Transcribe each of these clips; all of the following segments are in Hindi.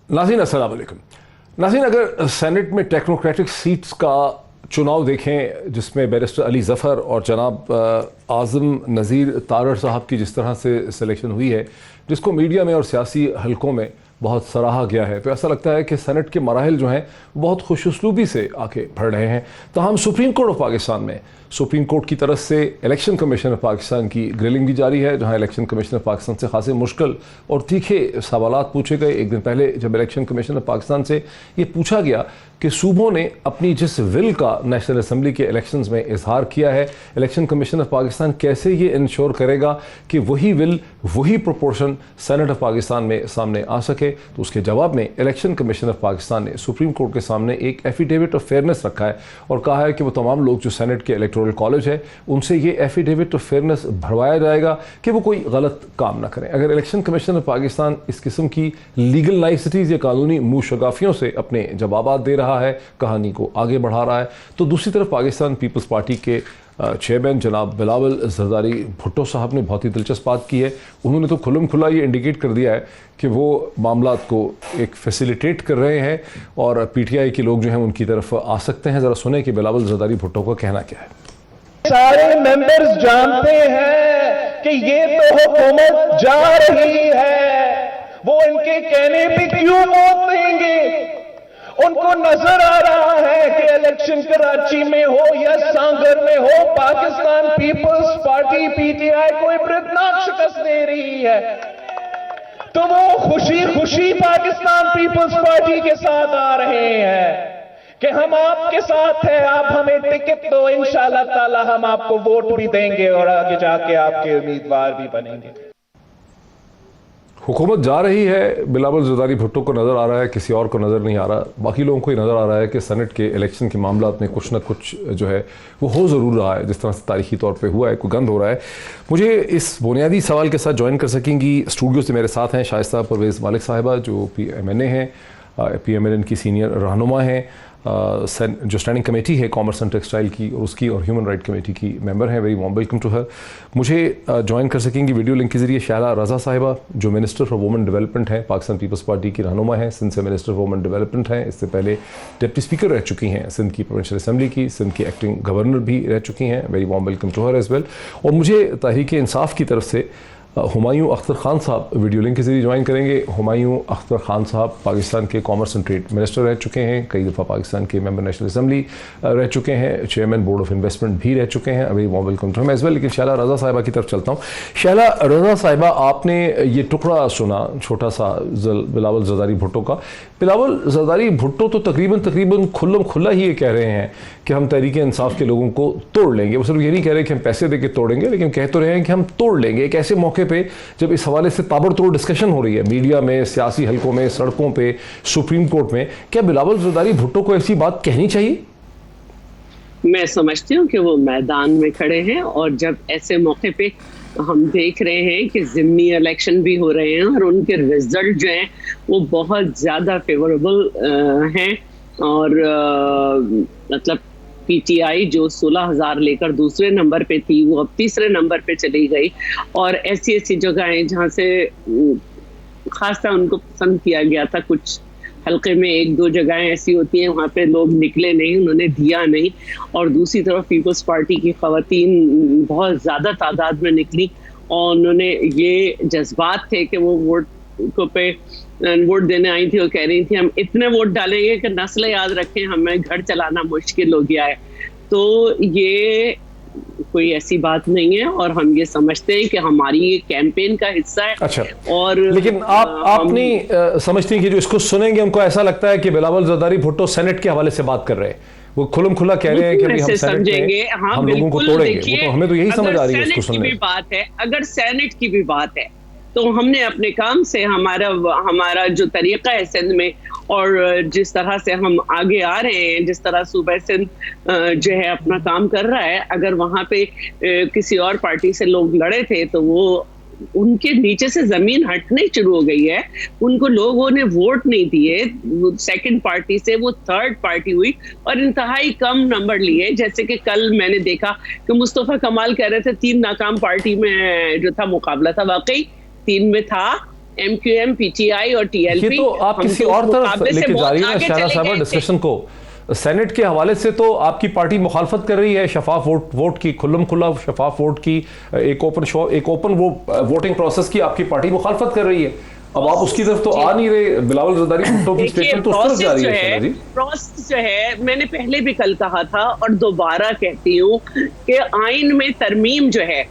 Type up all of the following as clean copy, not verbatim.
नाज़रीन अस्सलाम वालेकुम। नाज़रीन, अगर सेनेट में टेक्नोक्रेटिक सीट्स का चुनाव देखें जिसमें बैरिस्टर अली ज़फ़र और जनाब आज़म नज़ीर तारड़ साहब की जिस तरह से सिलेक्शन हुई है, जिसको मीडिया में और सियासी हलकों में बहुत सराहा गया है, तो ऐसा लगता है कि सेनेट के मराहिल जो हैं बहुत खुशउस्लूबी से आके बढ़ रहे हैं। ताहम सुप्रीम कोर्ट ऑफ पाकिस्तान में सुप्रीम कोर्ट की तरफ से इलेक्शन कमीशन ऑफ पाकिस्तान की ग्रिलिंग भी जारी है, जहां इलेक्शन कमीशन ऑफ पाकिस्तान से खासे मुश्किल और तीखे सवालात पूछे गए। एक दिन पहले जब इलेक्शन कमीशन ऑफ पाकिस्तान से ये पूछा गया कि सूबों ने अपनी जिस विल का नेशनल असम्बली के इलेक्शंस में इजहार किया है, इलेक्शन कमीशन ऑफ पाकिस्तान कैसे ये इंश्योर करेगा कि वही विल वही प्रोपोर्शन सेनेट ऑफ पाकिस्तान में सामने आ सके, तो उसके जवाब में इलेक्शन कमीशन ऑफ पाकिस्तान ने सुप्रीम कोर्ट के सामने एक एफिडेविट ऑफ फेयरनेस रखा है और कहा है कि वो तमाम लोग जो सेनेट के इलेक्टोरल कॉलेज है उनसे ये एफिडेविट ऑफ फेयरनेस भरवाया जाएगा कि वो कोई गलत काम ना करें। अगर इलेक्शन कमीशन ऑफ पाकिस्तान इस किस्म की लीगल नाइसिटीज़ या कानूनी मुशगाफियों से अपने जवाबात दे रहा है, कहानी को आगे बढ़ा रहा है, तो दूसरी तरफ पाकिस्तान पीपल्स पार्टी के चेयरमैन जनाब बिलावल जरदारी भुट्टो साहब ने बहुत ही दिलचस्प बात की है। उन्होंने तो खुल्लम खुला ये इंडिकेट कर दिया है कि वो मामलात को एक फैसिलिटेट कर रहे हैं और पीटीआई के लोग जो हैं उनकी तरफ आ सकते हैं। ज़रा सुने कि बिलावल जरदारी भुट्टो का कहना क्या है। सारे मेंबर्स जानते हैं कि ये तो हुकूमत जा रही है, वो इनके कहने पे क्यों वोट देंगे? उनको नजर आ रहा है कि इलेक्शन कराची में हो या सांगर में हो, पाकिस्तान पीपल्स पार्टी पीटीआई को इबरतनाक शिकस्त दे रही है, तो वो खुशी खुशी पाकिस्तान पीपल्स पार्टी के साथ आ रहे हैं कि हम आपके साथ हैं, आप हमें टिकट दो, इंशाअल्लाह ताला हम आपको वोट भी देंगे और आगे जाके आपके उम्मीदवार भी बनेंगे। हुकूमत जा रही है, बिलावल जरदारी भुट्टो को नज़र आ रहा है, किसी और को नज़र नहीं आ रहा। बाकी लोगों को ही नज़र आ रहा है कि सेनेट के इलेक्शन के मामलात में कुछ ना कुछ जो है वो हो ज़रूर रहा है, जिस तरह से तारीखी तौर पे हुआ है, कोई गंद हो रहा है। मुझे इस बुनियादी सवाल के साथ ज्वाइन कर सकेंगी, स्टूडियो से मेरे साथ हैं शाइस्ता परवेज़ मालिक साहिबा जो PMNA हैं, PMLN की सीनियर रहनुमा हैं, जो स्टैंडिंग कमेटी है कॉमर्स एंड टेक्सटाइल की और उसकी और ह्यूमन राइट कमेटी की मेंबर हैं। Very warm welcome to her. मुझे ज्वाइन कर सकेंगी वीडियो लिंक के जरिए शैला रज़ा साहिबा जो मिनिस्टर फॉर वुमेन डेवलपमेंट है, पाकिस्तान पीपल्स पार्टी की रहनुमा है, सिंध से मिनिस्टर फॉर वुमेन डेवलपमेंट हैं, इससे पहले डिप्टी स्पीकर रह चुकी हैं सिंध की प्रोविंशियल असम्बली की, सिंध की एक्टिंग गवर्नर भी रह चुकी हैं। Very warm welcome to her as well. और मुझे तहरीक इंसाफ की तरफ से हुमायूं अख्तर खान साहब वीडियो लिंक के जरिए ज्वाइन करेंगे। हुमायूं अख्तर खान साहब पाकिस्तान के कॉमर्स एंड ट्रेड मिनिस्टर रह चुके हैं, कई दफ़ा पाकिस्तान के मेंबर नेशनल असम्बली रह चुके हैं, चेयरमैन बोर्ड ऑफ इन्वेस्टमेंट भी रह चुके हैं। अभी warm welcome to him as well. लेकिन शैला रज़ा साहिबा की तरफ चलता हूँ। शैला रज़ा साहिबा, आपने ये टुकड़ा सुना छोटा सा बिलावल जरदारी भुट्टो का। बिलावल जरदारी भुट्टो तो तकरीबन खुल्लम खुल्ला ही ये कह रहे हैं कि हम तहरीक इंसाफ के लोगों को तोड़ लेंगे। वो सिर्फ ये नहीं कह रहे कि हम पैसे दे के तोड़ेंगे, लेकिन कह तो रहे हैं कि हम तोड़ लेंगे। एक ऐसे मौके पे जब इस हवाले से ताबड़तोड़ डिस्कशन हो रही है मीडिया में, सियासी हलकों में, सड़कों पे, सुप्रीम कोर्ट में, क्या बिलावल जरदारी भुट्टो को ऐसी बात कहनी चाहिए? मैं समझती हूँ कि वो मैदान में खड़े हैं और जब ऐसे मौके पे हम देख रहे हैं कि ज़िमनी इलेक्शन भी हो रहे हैं और उनके रिजल्ट जो हैं वो बहुत ज़्यादा फेवरेबल हैं और मतलब पीटीआई जो 16,000 लेकर दूसरे नंबर पे थी वो अब तीसरे नंबर पे चली गई और ऐसी जगहें जहाँ से खासा उनको पसंद किया गया था, कुछ हल्के में एक दो जगहें ऐसी होती हैं वहाँ पे लोग निकले नहीं, उन्होंने दिया नहीं। और दूसरी तरफ पीपल्स पार्टी की खवातीन बहुत ज़्यादा तादाद में निकली और उन्होंने ये जज्बात थे कि वो वोट देने आई थी और कह रही थी हम इतने वोट डालेंगे कि नस्ल याद रखें, हमें घर चलाना मुश्किल हो गया है। तो ये कोई ऐसी बात नहीं है और हम ये समझते हैं कि हमारी ये कैंपेन का हिस्सा है। अच्छा, और लेकिन आप नहीं समझती हैं कि जो इसको सुनेंगे उनको ऐसा लगता है कि बिलावल जरदारी भुट्टो सेनेट के हवाले से बात कर रहे हैं, वो खुल्लम खुला कह रहे हैं कि हम सेनेट में हम लोगों को तोड़ेंगे। वो तो हमें तो यही समझ आ रही है इसको सुनने। बात है अगर सेनेट की भी बात है तो हमने अपने काम से हमारा जो तरीका है सिंध में और जिस तरह से हम आगे आ रहे हैं, जिस तरह सूबा सिंध जो है अपना काम कर रहा है, अगर वहाँ पे किसी और पार्टी से लोग लड़े थे तो वो उनके नीचे से जमीन हटने शुरू हो गई है, उनको लोगों ने वोट नहीं दिए, सेकंड पार्टी से वो थर्ड पार्टी हुई और इंतहाई कम नंबर लिए। जैसे कि कल मैंने देखा कि मुस्तफा कमाल कह रहे थे 3 नाकाम पार्टी में जो था मुकाबला था, वाकई 3 में था MQM, PTI और TLP। ये तो आप किसी और तरफ लेके जा रही है ना शहनाज साहबा डिस्कशन को। सेनेट के हवाले से तो आपकी पार्टी मुखालफत कर रही है शफाफ वोट की, खुल्लम खुल्ला शफाफ वोट की, एक ओपन वोटिंग प्रोसेस की आपकी पार्टी मुखालफत कर रही है। अब आप उसकी तरफ तो आ नहीं रहे। बिलावल जरदारी भुट्टो की स्टेटमेंट तो उस तरफ जा रही है। प्रोसेस जो है, मैंने पहले भी कल कहा था और दोबारा कहती हूँ कि आइन में तरमीम जो है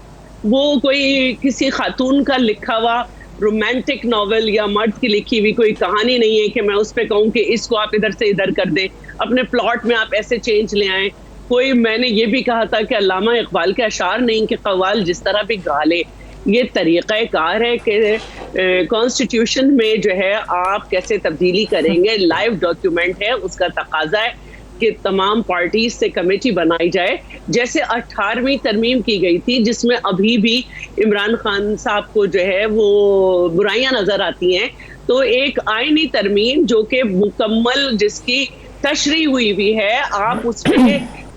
वो कोई किसी खातून का लिखा हुआ रोमांटिक नॉवेल या मर्द की लिखी हुई कोई कहानी नहीं है कि मैं उस पर कहूँ कि इसको आप इधर से इधर कर दें, अपने प्लॉट में आप ऐसे चेंज ले आए। कोई, मैंने ये भी कहा था कि अल्लामा इकबाल के अशार नहीं कि कव्वाल जिस तरह भी गा ले। ये तरीक़ाकार है कि कॉन्स्टिट्यूशन में जो है आप कैसे तब्दीली करेंगे, लाइव डॉक्यूमेंट है, उसका तकाजा है कि तमाम पार्टीज से कमेटी बनाई जाए, जैसे 18वीं तरमीम की गई थी जिसमें अभी भी इमरान खान साहब को जो है वो बुराइयां नजर आती हैं। तो एक आईनी तरमीम जो कि मुकम्मल जिसकी तशरीह हुई भी है, आप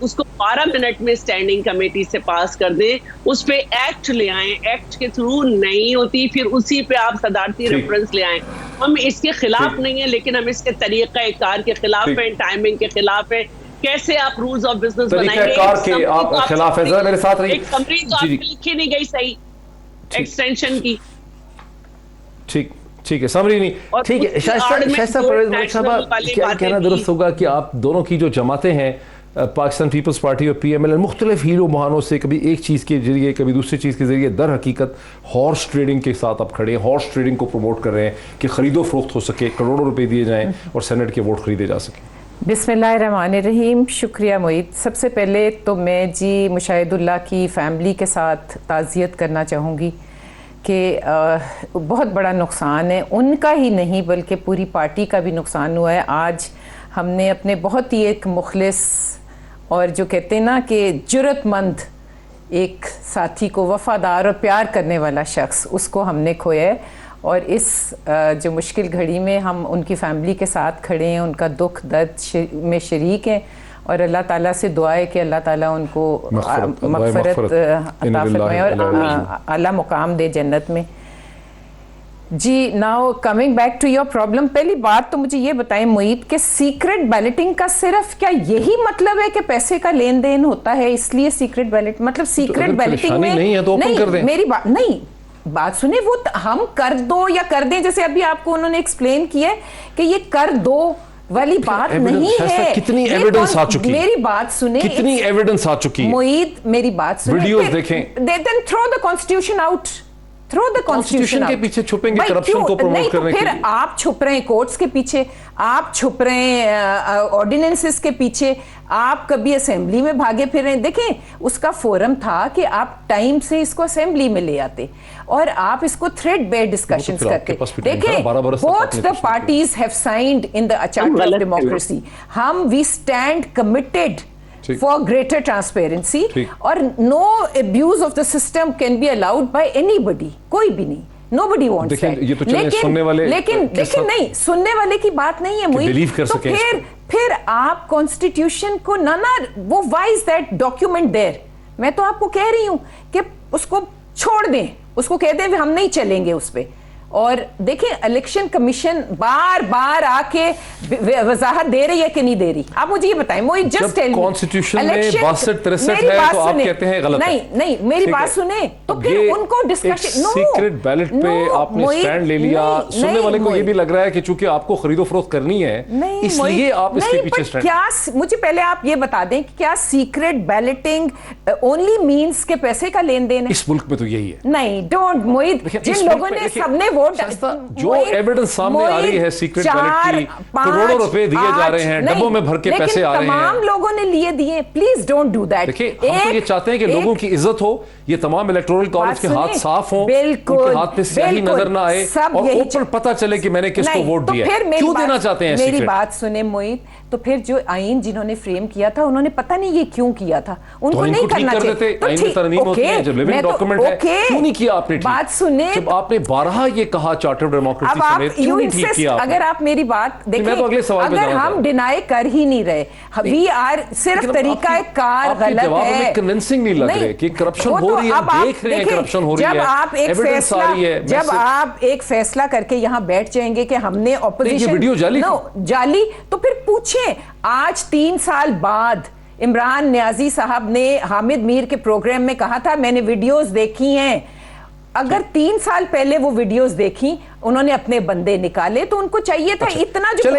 उसको 12 मिनट में स्टैंडिंग कमेटी से पास कर दें, उस पे एक्ट ले आएं, एक्ट के थ्रू नहीं होती फिर उसी पे आप सदारती रेफरेंस ले आएं। हम इसके खिलाफ नहीं है, लेकिन हम इसके तरीक़ाकार के खिलाफ हैं, टाइमिंग के खिलाफ है। कैसे आप रूल्स ऑफ बिजनेस बनाएंगे, आप खिलाफ है। जरा मेरे साथ रहिए। एक समरी तो आपकी लिखी नहीं गई सही एक्सटेंशन की। ठीक है, समझी नहीं। ठीक है, शाइस्ता परवेज मलिक साहब, क्या कहना दुरुस्त होगा कि आप दोनों की जो जमातें हैं, पाकिस्तान पीपल्स पार्टी और PMLN, मुख्तलिफ हीरो बहानों से कभी एक चीज़ के जरिए कभी दूसरी चीज़ के जरिए दर हकीकत हॉर्स ट्रेडिंग के साथ आप खड़े हैं, हॉर्स ट्रेडिंग को प्रमोट कर रहे हैं कि खरीदो फरोख्त हो सके, करोड़ों रुपए दिए जाएं और सेनेट के वोट खरीदे जा सकें। बिस्मिल्लाहिर्रहमानिर्रहीम। शुक्रिया मोईद। सबसे पहले तो मैं जी मुशाहिदुल्लाह की फ़ैमिली के साथ ताज़ियत करना चाहूँगी कि बहुत बड़ा नुकसान है, उनका ही नहीं बल्कि पूरी पार्टी का भी नुकसान हुआ है। आज हमने अपने बहुत ही एक मुखलिस और जो कहते हैं ना कि जुर्रतमंद एक साथी को, वफ़ादार और प्यार करने वाला शख्स, उसको हमने खोया है। और इस जो मुश्किल घड़ी में हम उनकी फ़ैमिली के साथ खड़े हैं, उनका दुख दर्द में शरीक हैं और अल्लाह ताला से दुआ है कि अल्लाह ताला उनको मग़फ़िरत अता फ़रमाए और आला मुकाम दे जन्नत में। जी, now coming back to your problem, पहली बात तो मुझे ये बताएं मोईद कि सीक्रेट बैलेटिंग का सिर्फ क्या यही मतलब है कि पैसे का लेन देन होता है इसलिए सीक्रेट बैलेट, मतलब सीक्रेट बैलेटिंग में नहीं है तो ओपन कर दें। मेरी बात नहीं, बात सुने, वो हम कर दो या कर दें, जैसे अभी आपको उन्होंने एक्सप्लेन किया कि ये कर दो वाली बात नहीं है। कितनी एविडेंस आ चुकी, मेरी बात सुने, कितनी एविडेंस आ चुकी है मोईद, मेरी बात सुने, वीडियोस देखें। Then throw the constitution out, throw the constitution के पीछे छुपेंगे करप्शन को प्रमोट करने के लिए। फिर आप छुप रहे हैं कोर्ट्स के पीछे, आप छुप रहे हैं ऑर्डिनेंसेस के पीछे, आप कभी असेंबली में भागे फिर रहे हैं। देखें, उसका फोरम था कि आप टाइम से इसको असेंबली में ले आते और आप इसको थ्रेड बेस्ड डिस्कशंस करते। देखें, both the parties have signed in the charter of democracy. हम we stand committed for greater transparency और no abuse of the system can be allowed by anybody, कोई भी नहीं, nobody wants that। ये तो सुनने वाले, लेकिन नहीं, सुनने वाले की बात नहीं है मुझे, तो फिर आप कॉन्स्टिट्यूशन को ना वो why is that document there? मैं तो आपको कह रही हूं कि उसको छोड़ दें, उसको कह दें हम नहीं चलेंगे उस पर। और देखें, इलेक्शन कमीशन बार बार आके वजाहत दे रही है कि नहीं दे रही, आप मुझे ये बताएं। मुझे जस्ट टेल मी, कॉन्स्टिट्यूशन में 62-63 है तो आप कहते हैं गलत है। नहीं, मेरी बात सुने, तो फिर उनको डिस्कशन, सीक्रेट बैलेट पे आपने स्टैंड ले लिया। सुनने वाले को ये भी लग रहा है कि चूंकि आपको खरीदो फरोख्त करनी है इसलिए आप इसके पीछे स्टैंड। क्या मुझे पहले आप ये बता दें कि क्या सीक्रेट बैलेटिंग ओनली मींस के पैसे का लेन देन है? इस मुल्क में तो यही है। नहीं, डोंट मोहित, जिन लोगों ने सबने जो एविडेंस सामने आ रही है सीक्रेट बैलेट की, करोड़ों रुपए दिए जा रहे हैं, डब्बों में भर के पैसे आ रहे हैं, तमाम लोगों ने लिए दिए। Please don't do that. देखिए, हम तो ये चाहते हैं कि लोगों की इज्जत हो, ये तमाम इलेक्टोरल कॉलेज के हाथ साफ हों, उनके हाथ में स्याही नजर ना आए और ऊपर पता चले कि मैंने किसको वोट दिया। क्यों देना चाहते हैं? मेरी बात सुने मोहित, तो फिर जो आइन जिन्होंने फ्रेम किया था उन्होंने पता नहीं ये क्यों किया था, उनको नहीं करना चाहिए। आइन में तरमीम होती है, जब लिविंग डॉक्यूमेंट है, क्यों नहीं किया आपने? बात सुने, जब आपने 12 ये कहा चार्टर डेमोक्रेसी अब आप समेत, क्यों नहीं ठीक किया आपने? अगर आप मेरी बात मैं तो अगले देखें, सवाल पे अगर जाना हम चाहता डिनाई कर ही नहीं रहे, वी आर सिर्फ तरीका कार गलत है, कन्विंसिंग नहीं लग रहे कि करप्शन हो रही है, देख रहे हैं करप्शन हो रही है, जब आप एक फैसला, जब आप एक फैसला करके यहाँ बैठ जाएंगे कि हमने ऑपोजिशन वीडियो जाली जाली, तो फिर पूछें आज 3 साल बाद इमरान नियाजी साहब ने हामिद मीर के प्रोग्राम में कहा था मैंने वीडियोस देखी हैं। अगर 3 साल पहले वो वीडियोस देखी, उन्होंने अपने बंदे निकाले, तो उनको चाहिए था इतना जो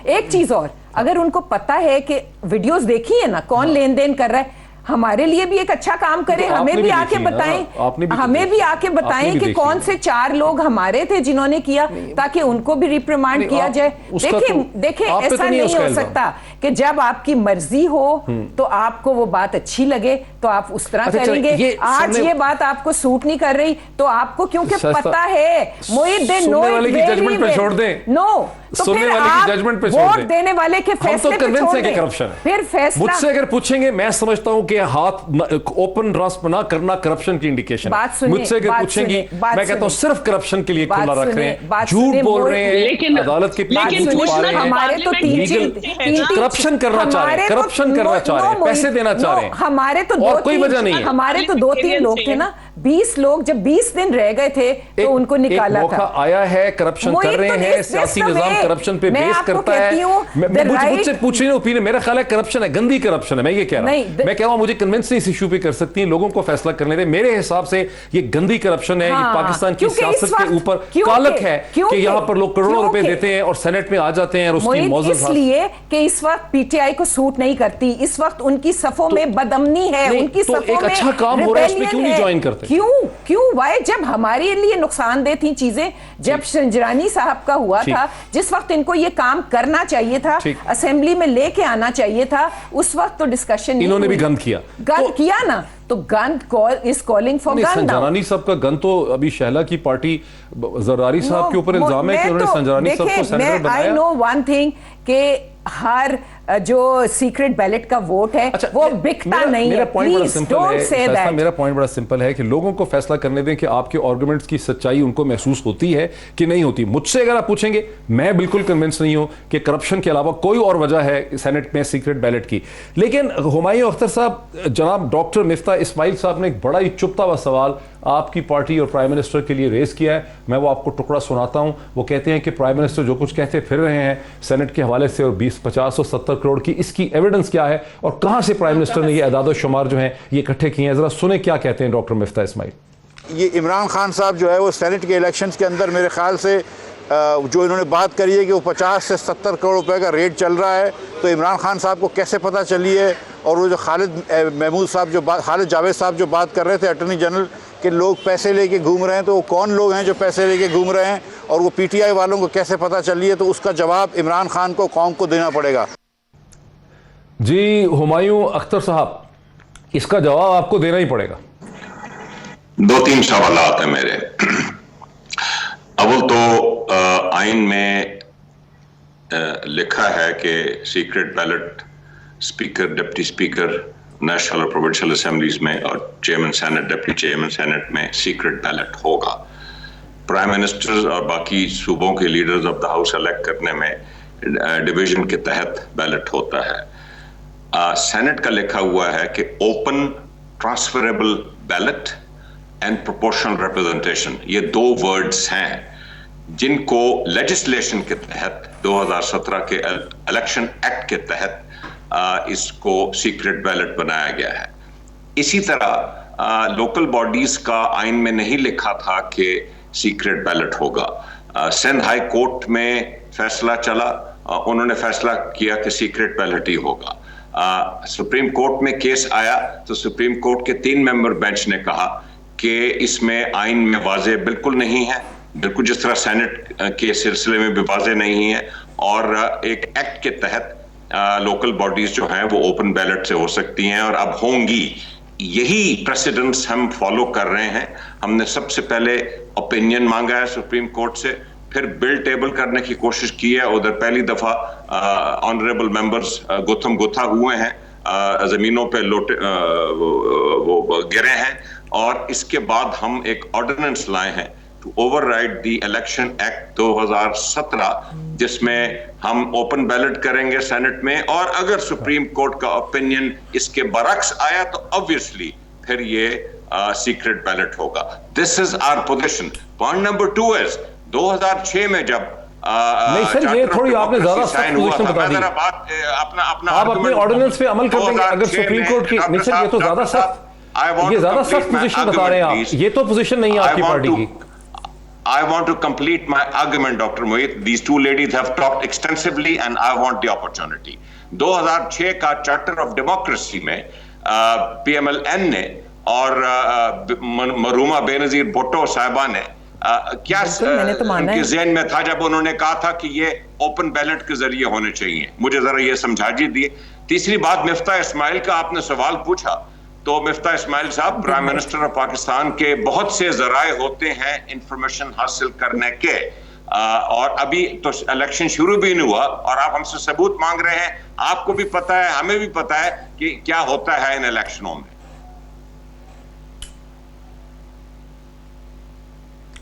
एक चीज और, अगर उनको पता है कि वीडियोस देखी है ना कौन लेन देन कर रहा है, हमारे लिए भी एक अच्छा काम करें, हमें भी आके बताएं, हमें भी आके बताएं कि कौन से 4 लोग हमारे थे जिन्होंने किया, ताकि उनको भी रिप्रिमांड किया जाए। देखें ऐसा नहीं हो सकता कि जब आपकी मर्जी हो तो आपको वो बात अच्छी लगे तो आप उस तरह करेंगे। आज ये बात आपको सूट नहीं कर रही तो आपको, क्योंकि पता है मोहिउद्दीन नो तो सुनने वाले की जजमेंट पे छोड़ दें, देने वाले के फैसले पे छोड़ दें। करप्शन है, फिर फैसला मुझसे अगर पूछेंगे, मैं समझता हूं कि हाथ ओपन रास्प ना करना करप्शन की इंडिकेशन है। मुझसे अगर पूछेंगी, मैं कहता हूं सिर्फ करप्शन के लिए खुला रख रहे हैं, झूठ बोल रहे हैं, अदालत के पीछे छुपा रहे हैं, हमारे तो करप्शन करना चाह रहे हैं, करप्शन करना चाह रहे हैं, पैसे देना चाह रहे हैं, हमारे तो और कोई वजह नहीं है। हमारे तो 2-3 लोग थे ना, 20 लोग जब 20 दिन रह गए थे तो उनको निकाला था। आया है, करप्शन कर रहे हैं, सियासी निजाम करप्शन पे बेस करता है। मुझसे पूछ रही ओपिनियन, मेरा ख्याल है करप्शन है, गंदी करप्शन है। मैं ये कह रहा हूं, मैं कह रहा हूं मुझे कन्विंस नहीं इस इशू पे कर सकती हैं, लोगों को फैसला करने दे। मेरे हिसाब से ये गंदी करप्शन है, ये पाकिस्तान की सियासत के ऊपर कालक है कि यहां पर लोग करोड़ों रुपए देते हैं और सेनेट में आ जाते हैं और उसकी मौजूद, इसलिए कि इस वक्त पीटीआई को सूट नहीं करती, इस वक्त उनकी सफों में बदअमनी है, उनकी सफों में अच्छा काम हो रहा है, उसमें क्यों नहीं ज्वाइन करते? क्यों वाई? जब हमारे लिए नुकसानदेह थी चीजें, जब संजरानी साहब का हुआ था, जिस वक्त इनको ये काम करना चाहिए था, असेंबली में लेके आना चाहिए था, उस वक्त तो डिस्कशन इन्होंने भी गंद किया, किया ना, तो गंद इज कॉलिंग फॉर गंद। संजरानी साहब का गंद तो अभी शहला की पार्टी जरदारी साहब के ऊपर इल्जाम है कि उन्होंने संजरानी साहब को सेनेटर बनाया। आई नो वन थिंग कि हर जो सीक्रेट बैलेट का वोट है वो बिकता नहीं है। Please don't say that. मेरा पॉइंट बड़ा सिंपल है कि लोगों को फैसला करने दें कि आपके आर्गुमेंट्स की सच्चाई उनको महसूस होती है कि नहीं होती। मुझसे अगर आप पूछेंगे, मैं बिल्कुल कन्विंस नहीं हूं कि करप्शन के अलावा कोई और वजह है सेनेट में सीक्रेट बैलेट की। लेकिन हुमायूं अख्तर साहब, जनाब डॉक्टर मिफ्ता इस्माइल साहब ने एक बड़ा ही चुभता हुआ सवाल आपकी पार्टी और प्राइम मिनिस्टर के लिए रेज किया है। मैं वो आपको टुकड़ा सुनाता हूं। वो कहते हैं कि प्राइम मिनिस्टर जो कुछ कहते फिर रहे हैं सेनेट के हवाले से और 20-50 और 70 करोड़ की, इसकी एविडेंस क्या है और कहां से प्राइम मिनिस्टर ने ये अदाद शुमार जो हैं ये इकट्ठे किए हैं? जरा सुने क्या कहते हैं डॉक्टर मिफ्ता इस्माइल। ये इमरान खान साहब जो है वो सेनेट के इलेक्शंस के अंदर मेरे ख्याल से जो इन्होंने बात करी है कि वो 50 से 70 करोड़ रुपए का रेट चल रहा है, तो इमरान खान साहब को कैसे पता चली है? और वो जो खालिद महमूद साहब खालिद जावेद साहब जो बात कर रहे थे अटॉर्नी जनरल के लोग पैसे लेके घूम रहे हैं, तो वो कौन लोग हैं जो पैसे लेके घूम रहे हैं और वो पीटीआई वालों को कैसे पता चली है? तो उसका जवाब इमरान खान को, कौम को देना पड़ेगा। जी हुमायूं अख्तर साहब, इसका जवाब आपको देना ही पड़ेगा। 2-3 सवालात हैं मेरे। अव्वल तो आइन में लिखा है कि secret ballot speaker, deputy speaker national और प्रोविंशियल असेंबलीज में और chairman senate, deputy chairman senate में सीक्रेट बैलेट होगा। प्राइम मिनिस्टर और बाकी सूबों के leaders of the house elect करने में डिवीजन के तहत बैलेट होता है। सेनेट का लिखा हुआ है कि open transferable ballot and proportional representation, ये 2 वर्ड्स हैं जिनको लेजिस्लेशन के तहत 2017 के इलेक्शन एक्ट के तहत इसको सीक्रेट बैलेट बनाया गया है। इसी तरह लोकल बॉडीज का आइन में नहीं लिखा था कि सीक्रेट बैलेट होगा। सिंध हाई कोर्ट में फैसला चला, उन्होंने फैसला किया कि सीक्रेट बैलेट ही होगा। सुप्रीम कोर्ट में केस आया तो सुप्रीम कोर्ट के 3 मेंबर बेंच ने कहा कि इसमें आइन में वाजे बिल्कुल नहीं है, बिल्कुल जिस तरह सेनेट के सिलसिले में भी वाजे नहीं है, और एक एक्ट के तहत लोकल बॉडीज जो हैं वो ओपन बैलेट से हो सकती हैं और अब होंगी। यही प्रेसिडेंट्स हम फॉलो कर रहे हैं। हमने सबसे पहले ओपिनियन मांगा है सुप्रीम कोर्ट से, फिर बिल टेबल करने की कोशिश की है। उधर पहली दफा ऑनरेबल मेंबर्स गुथम गुथा हुए हैं, जमीनों पे लोटे वो गिरे हैं, और इसके बाद हम एक ऑर्डिनेंस लाए हैं to override the election act 2017, जिसमें हम ओपन बैलेट करेंगे सेनेट में, और अगर सुप्रीम कोर्ट का ओपिनियन इसके बरक्स आया तो ऑब्वियसली फिर ये सीक्रेट बैलेट होगा। This is our position. Point number 2 is 2006 में जब नहीं सर, ये थोड़ी आपने ज्यादा सख्त पोजीशन बता दी। आप अपने ऑर्डिनेंस पे अमल कर देंगे अगर सुप्रीम कोर्ट की? नहीं सर, ये तो ज्यादा सख्त, ये ज्यादा सख्त पोजीशन बता रहे हैं आप। ये तो पोजीशन नहीं है आपकी पार्टी की। I want to complete my argument, Dr. Mohit. These two ladies have talked extensively and I want the opportunity. 2006 का चार्टर ऑफ डेमोक्रेसी में PMLN ने और मरूमा बेनजीर भुट्टो साहिबा ने क्या उनके ज़हन में था जब उन्होंने कहा था कि ये ओपन बैलेट के जरिए होने चाहिए? मुझे जरा ये समझा दीजिए। तीसरी बात, मिफ्ता इस्माइल का आपने सवाल पूछा, तो मिफ्ता इस्माइल साहब प्राइम मिनिस्टर ऑफ पाकिस्तान के बहुत से जराए होते हैं इंफॉर्मेशन हासिल करने के, और अभी तो इलेक्शन शुरू भी नहीं हुआ और आप हमसे सबूत मांग रहे हैं। आपको भी पता है, हमें भी पता है कि क्या होता है इन इलेक्शनों में।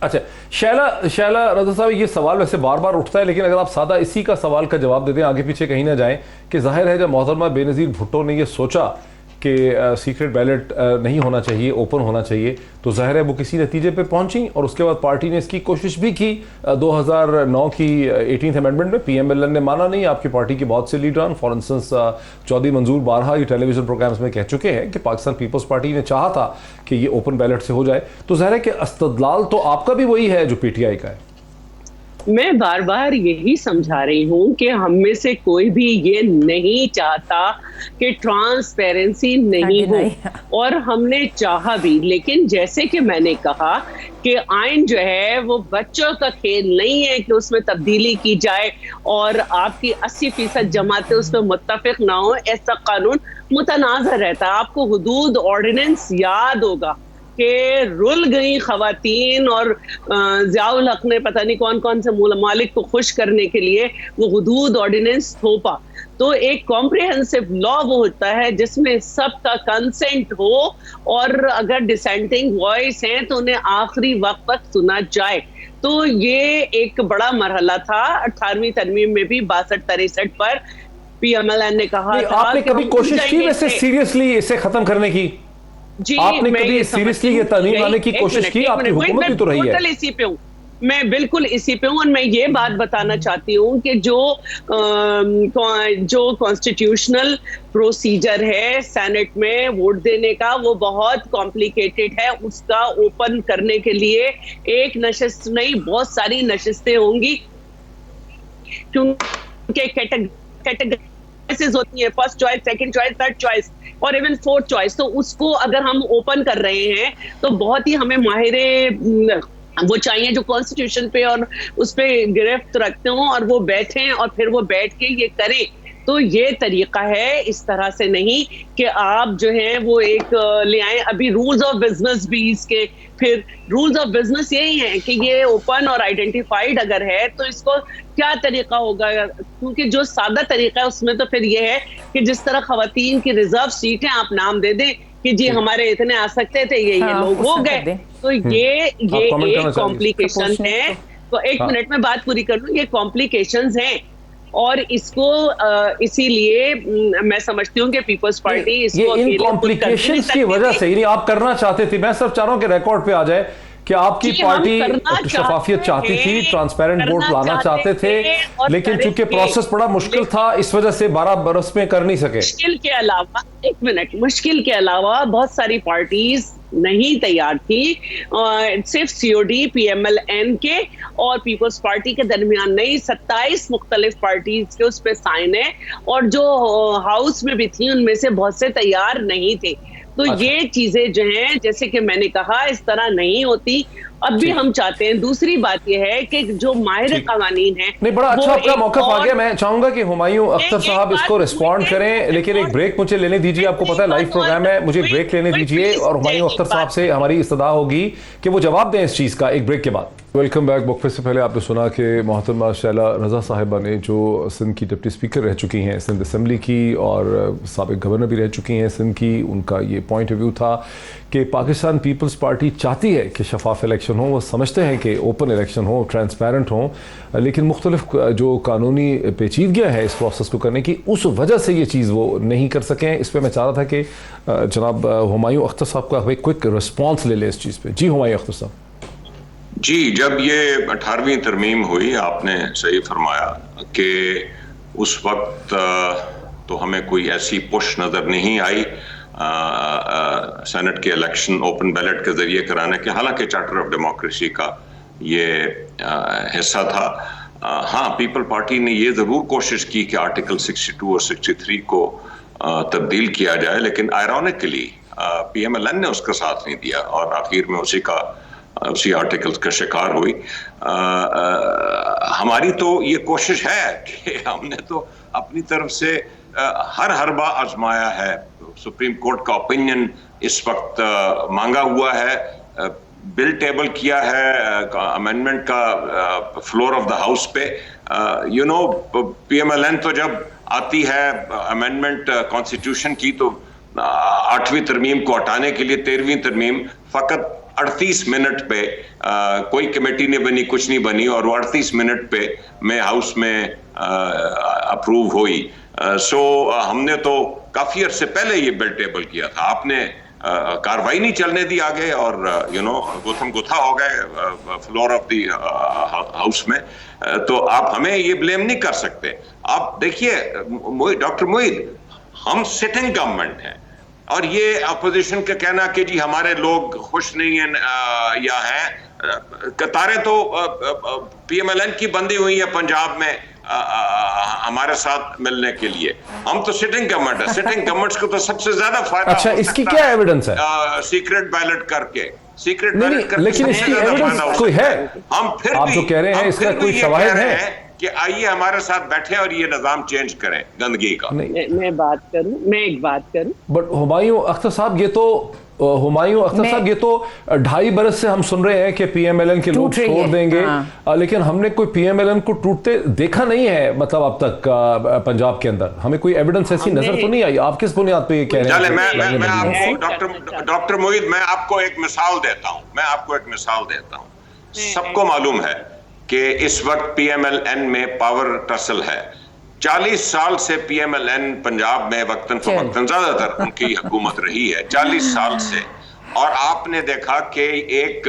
अच्छा, शैला रजा साहब, ये सवाल वैसे बार बार उठता है, लेकिन अगर आप सादा इसी का सवाल का जवाब दे दें, आगे पीछे कहीं ना जाएं, कि जाहिर है जब मोहतरमा बेनज़ीर भुट्टो ने ये सोचा कि सीक्रेट बैलेट नहीं होना चाहिए, ओपन होना चाहिए, तो जाहिर है वो किसी नतीजे पे पहुंची, और उसके बाद पार्टी ने इसकी कोशिश भी की। 2009 की 18th अमेंडमेंट में PMLN ने माना नहीं। आपकी पार्टी के बहुत से लीडरान, फॉर इंस्टेंस चौधरी मंजूर बारहा ये टेलीविजन प्रोग्राम्स में कह चुके हैं कि पाकिस्तान पीपल्स पार्टी ने चाहा था कि ये ओपन बैलेट से हो जाए। तो जाहिर है कि इस्तदलाल तो आपका भी वही है जो PTI का है। मैं बार बार यही समझा रही हूँ कि हम में से कोई भी ये नहीं चाहता कि ट्रांसपेरेंसी नहीं हो, और हमने चाहा भी। लेकिन जैसे कि मैंने कहा कि आइन जो है वो बच्चों का खेल नहीं है कि उसमें तब्दीली की जाए और आपकी 80% जमातें उस पर मुत्तफिक ना हो। ऐसा कानून मुतनाज़ रहता है। आपको हुदूद ऑर्डिनेंस याद होगा कि रुल गई खवातीन, और ज़ियाउल हक ने पता नहीं कौन कौन से मालिक को खुश करने के लिए वो हुदूद ऑर्डिनेंस थोपा। तो एक कॉम्प्रिहेंसिव लॉ वो होता है जिसमें सबका कंसेंट हो, और अगर डिसेंटिंग वॉइस हैं तो उन्हें आखिरी वक्त तक सुना जाए। तो ये एक बड़ा मरहला था 18वीं तरमीम में भी 62-63 पर PMLN ने कहा था। आपने कभी कोशिश की वैसे सीरियसली इसे खत्म करने की? जी, आपने कभी सीरियसली ये तरमीम लाने की कोशिश की? आपकी हुकूमत भी तो रही है। इसी पे हूँ मैं, बिल्कुल इसी पे हूँ। और मैं ये बात बताना चाहती हूँ कि जो कॉन्स्टिट्यूशनल प्रोसीजर है सेनेट में वोट देने का, वो बहुत कॉम्प्लिकेटेड है। उसका ओपन करने के लिए एक नशिस्त नहीं, बहुत सारी नशिस्तें होंगी, क्योंकि कैटेगरीज होती है, first choice, second choice, third choice और इवन फोर्थ चॉइस। तो उसको अगर हम ओपन कर रहे हैं तो बहुत ही हमें माहिरे वो चाहिए जो कॉन्स्टिट्यूशन पे और उस पे गिरफ्त रखते हो, और वो बैठें और फिर वो बैठ के ये करें। तो ये तरीका है, इस तरह से नहीं कि आप जो है वो एक ले आए। अभी रूल्स ऑफ बिजनेस भी इसके, फिर रूल्स ऑफ बिजनेस यही है कि ये ओपन और आइडेंटिफाइड अगर है तो इसको क्या तरीका होगा, क्योंकि जो सादा तरीका है उसमें तो फिर ये है कि जिस तरह खवातीन की रिजर्व सीटें आप नाम दे दें कि जी हमारे इतने आ सकते थे, ये लोग हो गए। तो ये एक कॉम्प्लिकेशन है। तो एक मिनट में बात पूरी कर लूं। ये कॉम्प्लिकेशंस हैं, और इसको इसीलिए मैं समझती हूँ कि पीपल्स पार्टी इसको इन कॉम्प्लिकेशंस की वजह से, यानी आप करना चाहते थे, मैं सिर्फ चाह रहा हूं कि रिकॉर्ड पे आ जाए कि आपकी पार्टी शफाफियत चाहती थी, ट्रांसपेरेंट वोट लाना चाहते थे, लेकिन चूंकि प्रोसेस बड़ा मुश्किल था इस वजह से 12 बरस में कर नहीं सके। मुश्किल के अलावा, एक मिनट, मुश्किल के अलावा बहुत सारी पार्टीज नहीं तैयार थी। सिर्फ COD, PMLN के और पीपल्स पार्टी के दरमियान नहीं, 27 मुख्तलिफ पार्टीज के उस पर साइन है, और जो हाउस में भी थी उनमें से बहुत से तैयार नहीं थे। तो ये चीजें जो हैं, जैसे कि मैंने कहा, इस तरह नहीं होती। अब भी हम चाहते हैं। दूसरी बात यह है कि जो माहिर कवानीन है, नहीं, बड़ा अच्छा आपका मौका आ गया। मैं चाहूंगा कि हुमायूं अख्तर साहब इसको रिस्पॉन्ड करें, लेकिन एक ब्रेक मुझे लेने दीजिए। आपको पता है लाइव प्रोग्राम है, मुझे ब्रेक लेने दीजिए, और हुमायूं अख्तर साहब से हमारी इस्तदा होगी कि वो जवाब दें इस चीज का एक ब्रेक के बाद। Welcome back. वक्फे से पहले आपने सुना कि मोहतरमा शैला रज़ा साहिबा ने, जो सिंध की डिप्टी स्पीकर रह चुकी हैं सिंध असम्बली की और साबिक गवर्नर भी रह चुकी हैं सिंध की, उनका ये पॉइंट ऑफ व्यू था कि पाकिस्तान पीपल्स पार्टी चाहती है कि शफाफ इलेक्शन हो। वो समझते हैं कि ओपन इलेक्शन हो, ट्रांसपेरेंट हो, लेकिन मुख्तलिफ जो कानूनी पेचीदगियाँ हैं इस प्रोसेस को करने की, उस वजह से ये चीज़ वो नहीं कर सकें। इस पर मैं चाह रहा था कि जनाब हुमायूं अख्तर साहब का एक क्विक रिस्पॉन्स ले लें इस चीज़ पर। जी हुमायूं अख्तर साहब। जी, जब ये 18वीं तरमीम हुई, आपने सही फरमाया कि उस वक्त तो हमें कोई ऐसी पुश नज़र नहीं आई सेनेट के इलेक्शन ओपन बैलेट के ज़रिए कराने के, हालांकि चार्टर ऑफ डेमोक्रेसी का ये हिस्सा था। हाँ, पीपल पार्टी ने ये ज़रूर कोशिश की कि आर्टिकल 62 और 63 को तब्दील किया जाए, लेकिन आयरॉनिकली PMLN ने उसका साथ नहीं दिया और आखिर में उसी आर्टिकल का शिकार हुई। हमारी तो ये कोशिश है कि हमने तो अपनी तरफ से हर हरबा आजमाया है। सुप्रीम कोर्ट का ओपिनियन इस वक्त मांगा हुआ है, बिल टेबल किया है अमेंडमेंट का फ्लोर ऑफ द हाउस पे। PMLN तो जब आती है अमेंडमेंट कॉन्स्टिट्यूशन की, तो 8वीं तरमीम को हटाने के लिए 13वीं तरमीम फ़कत 38 मिनट पे कोई कमेटी नहीं बनी, कुछ नहीं बनी, और वो 38 मिनट पे में हाउस में अप्रूव हुई। सो हमने तो काफी अरसे पहले ये बिल टेबल किया था, आपने कार्रवाई नहीं चलने दी आगे और गुथम गुथा हो गए फ्लोर ऑफ द हाउस में। तो आप हमें ये ब्लेम नहीं कर सकते। आप देखिए डॉक्टर मोईद, हम सिटिंग गवर्नमेंट हैं और ये अपोजिशन का कहना कि जी हमारे लोग खुश नहीं हैं या हैं, कतारें तो PMLN की बंदी हुई है पंजाब में हमारे साथ मिलने के लिए। हम तो सिटिंग गवर्नमेंट है, सिटिंग गवर्नमेंट्स को तो सबसे ज्यादा फायदा। अच्छा, इसकी क्या एविडेंस है? सीक्रेट बैलेट करके, सीक्रेट बैलेट करके, लेकिन इसकी एविडेंस कोई है? हम फिर आप जो कह रहे हैं इसका कोई शवाहिद है कि आइए हमारे साथ बैठे और ये निजाम चेंज करें गंदगी का? मैं एक बात करूं। बट हुमायूं अख्तर साहब, ये तो 2.5 बरस से हम सुन रहे हैं कि PMLN के लोग छोड़ देंगे, लेकिन हमने कोई PMLN को टूटते देखा नहीं है, मतलब अब तक पंजाब के अंदर हमें कोई एविडेंस ऐसी नजर तो नहीं आई। आप किस बुनियाद पे ये कह रहे हैं? मैं आपको डॉक्टर मोईद, मैं आपको एक मिसाल देता हूं। सबको मालूम है कि इस वक्त PMLN में पावर टसल है। 40 साल से PMLN पंजाब में वक्तन फवक्तन ज्यादातर उनकी हुकूमत रही है, 40 साल से। और आपने देखा कि एक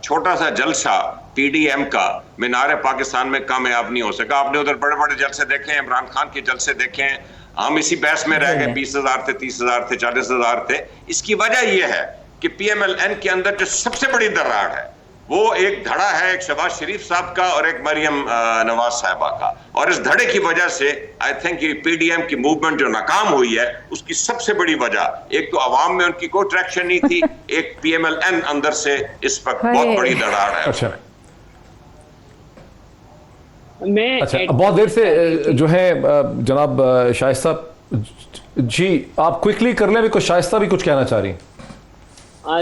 छोटा सा जलसा PDM का मीनार पाकिस्तान में कामयाब नहीं हो सका। आपने उधर बड़े बड़े जलसे देखे हैं, इमरान खान के जलसे देखे हैं, हम इसी बहस में रह गए, 20,000 थे, 30,000 थे, 40,000 थे। इसकी वजह यह है कि PMLN के अंदर जो सबसे बड़ी दरार है वो एक धड़ा है, एक शहबाज शरीफ साहब का और एक मरियम नवाज साहिबा का, और इस धड़े की वजह से आई थिंक ये PDM की मूवमेंट जो नाकाम हुई है उसकी सबसे बड़ी वजह, एक तो आवाम में उनकी कोई ट्रैक्शन नहीं थी, एक PMLN अंदर से इस वक्त बहुत बड़ी दरार है। अच्छा, बहुत देर से जो है जनाब शाइस्ता जी, आप क्विकली कर लें, बिकॉज़ शाइस्ता भी कुछ कहना चाह रही हैं।